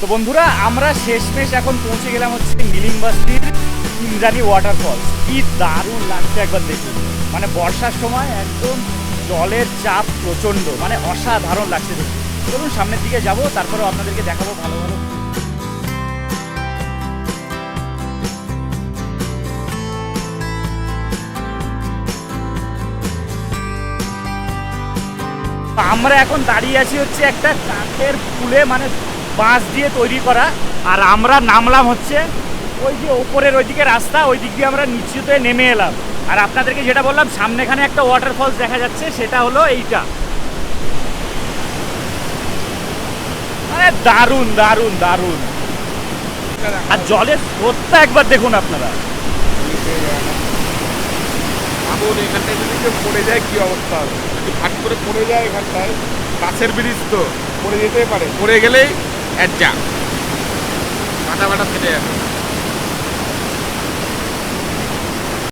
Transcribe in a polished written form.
তো বন্ধুরা আমরা শেষমেশ এখন পৌঁছে গেলাম হচ্ছে নিলিমবাসীর ইন্দ্রাণী ওয়াটারফলস। কি দারুণ লাগছে একবার দেখুন, মানে বর্ষার সময় একদম জলের চাপ প্রচণ্ড, মানে অসাধারণ লাগছে দেখুন। চলুন সামনের দিকে যাব, তারপরেও আপনাদেরকে দেখাবো ভালো ভালো। আমরা এখন দাঁড়িয়ে আছি হচ্ছে একটা কাঠের পুলে, মানে বাঁশ দিয়ে তৈরি করা। আর আমরা নামলাম হচ্ছে ওই যে ওপরের ওইদিকে রাস্তা, ওই দিক দিয়ে আমরা নিচুতে নেমে এলাম। আর আপনাদেরকে যেটা বললাম, সামনেখানে একটা ওয়াটারফলস দেখা যাচ্ছে, সেটা হলো এইটা। মানে দারুণ দারুণ দারুণ। আর জলের স্রোতটা একবার দেখুন আপনারা। এখানটায় যদি কেউ পড়ে যায় কি অবস্থা হবে, যদি ফাট করে পড়ে যায় এখানটায়, কাছের ব্রিজ তো পড়ে যেতেই পারে, পড়ে গেলেই এক যা মাথা ফাটা ফেটে যাবে।